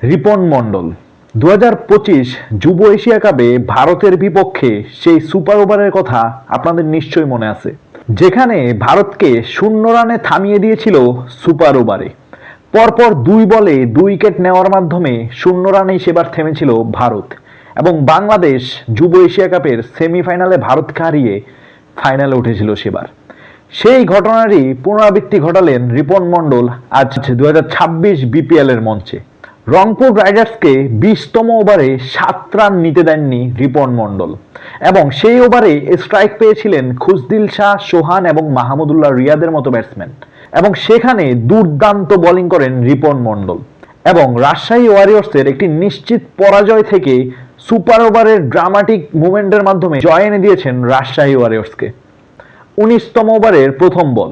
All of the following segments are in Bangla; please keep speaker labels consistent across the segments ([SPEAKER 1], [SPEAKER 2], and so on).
[SPEAKER 1] রিপন মণ্ডল 2025 যুব এশিয়া কাপে ভারতের বিপক্ষে সেই সুপার ওভারের কথা আপনাদের নিশ্চয়ই মনে আছে, যেখানে ভারতকে 0 রানে থামিয়ে দিয়েছিল সুপার ওভারে। পরপর 2 বলে 2 উইকেট নেওয়ার মাধ্যমে 0 রানেই সেবার থেমেছিল ভারত এবং বাংলাদেশ যুব এশিয়া কাপের সেমিফাইনালে ভারতকে হারিয়ে ফাইনালে উঠেছিল সেবার। সেই ঘটনারই পুনরাবৃত্তি ঘটালেন রিপন মণ্ডল আজ 2026 বিপিএল এর মঞ্চে। রংপুর রাইডার্সকে 20তম ওভারে 7 রান নিতে দেননি রিপন মণ্ডল এবং সেই ওভারে স্ট্রাইক পেয়েছিলেন খুশদিল শাহ, সোহান এবং মাহমুদুল্লাহ রিয়াদের মতো ব্যাটসম্যান এবং সেখানে দুর্দান্ত বোলিং করেন রিপন মণ্ডল এবং রাজশাহী ওয়ারিয়র্সের একটি নিশ্চিত পরাজয় থেকে সুপার ওভারের ড্রামাটিক মুভমেন্টের মাধ্যমে জয় এনে দিয়েছেন রাজশাহী ওয়ারিয়র্সকে। 19তম ওভারের প্রথম বল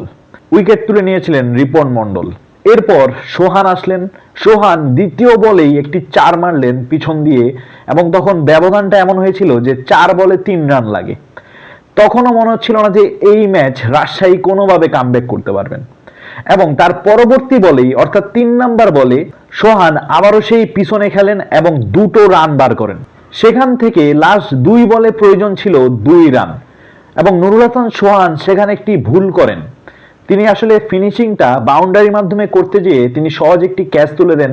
[SPEAKER 1] উইকেট তুলে নিয়েছিলেন রিপন মণ্ডল। এরপর সোহান আসলেন, সোহান দ্বিতীয় বলেই একটি 4 মারলেন পিছন দিয়ে এবং তখন ব্যবধানটা এমন হয়েছিল যে 4 বলে 3 রান লাগে। তখনও মনে হচ্ছিল না যে এই ম্যাচ রাজশাহী কোনোভাবে কামব্যাক করতে পারবেন এবং তার পরবর্তী বলেই অর্থাৎ 3 নাম্বার বলে সোহান আবারও সেই পিছনে খেলেন এবং 2টো রান বার করেন। সেখান থেকে লাস্ট 2 বলে প্রয়োজন ছিল 2 রান এবং নুরুল হাসান সোহান সেখানে একটি ভুল করেন। তিনি আসলে ফিনিশিংটা বাউন্ডারির মাধ্যমে করতে যেয়ে তিনি সহজ একটি ক্যাচ তুলে দেন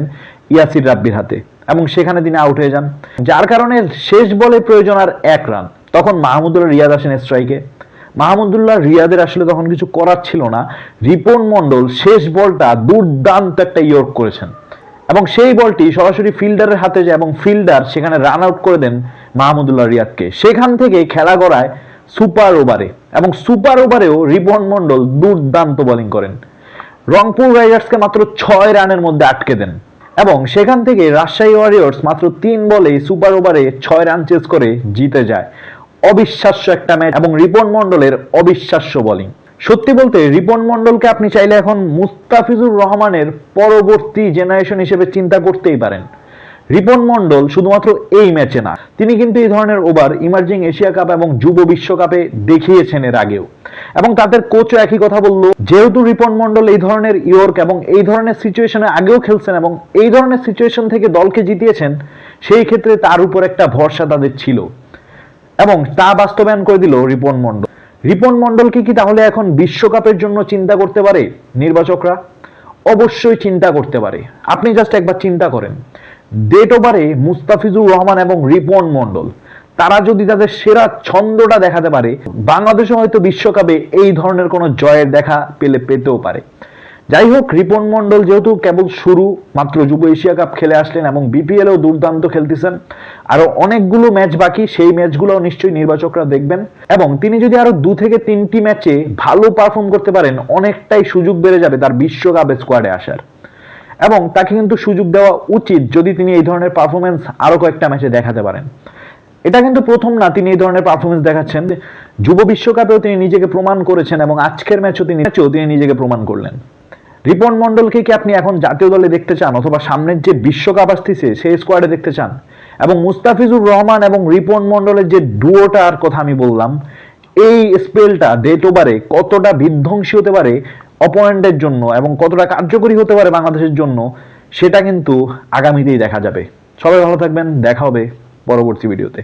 [SPEAKER 1] ইয়াসির রাব্বির হাতে এবং সেখানে তিনি আউট হয়ে যান, যার কারণে শেষ বলে প্রয়োজন আর 1 রান। তখন মাহমুদুল্লাহ রিয়াদ আসেন স্ট্রাইকে। মাহমুদুল্লাহ রিয়াদের আসলে তখন কিছু করার ছিল না। রিপন মণ্ডল শেষ বলটা দুর্দান্ত একটা ইয়র্ক করেছেন এবং সেই বলটি সরাসরি ফিল্ডারের হাতে যায় এবং ফিল্ডার সেখানে রান আউট করে দেন মাহমুদুল্লাহ রিয়াদকে। সেখান থেকে খেলা গড়ায় সুপার ওভারে এবং সুপার ওভারেও রিপন মণ্ডল দুর্দান্ত বোলিং করেন। রংপুর রাইডার্সকে মাত্র 6 রানের মধ্যে আটকে দেন এবং সেখান থেকে রাজশাহী ওয়ারিয়র্স মাত্র 3 বলেই সুপার ওভারে 6 রান চেস করে জিতে যায়। অবিশ্বাস্য একটা ম্যাচ এবং রিপন মণ্ডলের অবিশ্বাস্য বোলিং। সত্যি বলতে রিপন মণ্ডলকে আপনি চাইলে এখন মুস্তাফিজুর রহমানের পরবর্তী জেনারেশন হিসেবে চিন্তা করতেই পারেন। রিপন মণ্ডল শুধুমাত্র এই ম্যাচে না, তিনি কিন্তু এই ধরনের ওভার ইমার্জিং এশিয়া কাপ এবং যুব বিশ্বকাপে দেখিয়েছেন এর আগেও এবং তাদের কোচও একই কথা বলল, যেহেতু রিপন মণ্ডল এই ধরনের ইয়র্ক এবং এই ধরনের সিচুয়েশনে আগেও খেলছেন এবং এই ধরনের সিচুয়েশন থেকে দলকে জিতিয়েছেন, সেই ক্ষেত্রে তার উপর একটা ভরসা তাদের ছিল এবং তা বাস্তবায়ন করে দিল রিপন মণ্ডল। রিপন মণ্ডলকে কি তাহলে এখন বিশ্বকাপের জন্য চিন্তা করতে পারে নির্বাচকরা? অবশ্যই চিন্তা করতে পারে। আপনি জাস্ট একবার চিন্তা করেন, ডেট ওভারে মুস্তাফিজুর রহমান এবং রিপন মণ্ডল তারা যদি তাদের সেরা ছন্দটা দেখাতে পারে, বাংলাদেশও হয়তো বিশ্বকাপে এই ধরনের কোনো জয়ের দেখা পেতেও পারে। যাই হোক, রিপন মণ্ডল যেহেতু কেবল শুরু, মাত্র যুব এশিয়া কাপ খেলে আসলেন এবং বিপিএলও দুর্দান্ত খেলতেছেন, আরো অনেকগুলো ম্যাচ বাকি, সেই ম্যাচগুলো নিশ্চয়ই নির্বাচকরা দেখবেন এবং তিনি যদি আরো 2 থেকে 3টি ম্যাচে ভালো পারফর্ম করতে পারেন, অনেকটাই সুযোগ বেড়ে যাবে তার বিশ্বকাপে স্কোয়াডে আসার এবং তাকে কিন্তু সুযোগ দেওয়া উচিত যদি তিনি এই ধরনের পারফরমেন্স আরো কয়েকটা ম্যাচে দেখাতে পারেন। এটা কিন্তু প্রথম না তিনি এই ধরনের পারফরমেন্স দেখাচ্ছেন, যুব বিশ্বকাপেও তিনি নিজেকে প্রমাণ করেছেন এবং আজকের ম্যাচেও তিনি নিজেকে প্রমাণ করলেন। রিপন মণ্ডলকে কি আপনি এখন জাতীয় দলে দেখতে চান অথবা সামনের যে বিশ্বকাপ আসতেছে সেই স্কোয়াডে দেখতে চান? এবং মুস্তাফিজুর রহমান এবং রিপন মণ্ডলের যে ডুয়োটার কথা আমি বললাম, এই স্পেলটা ডেট ওভারে কতটা বিধ্বংসী হতে পারে অপোনেন্টের জন্য এবং কতটা কার্যকরী হতে পারে বাংলাদেশের জন্য, সেটা কিন্তু আগামীতেই দেখা যাবে। সবাই ভালো থাকবেন, দেখা হবে পরবর্তী ভিডিওতে।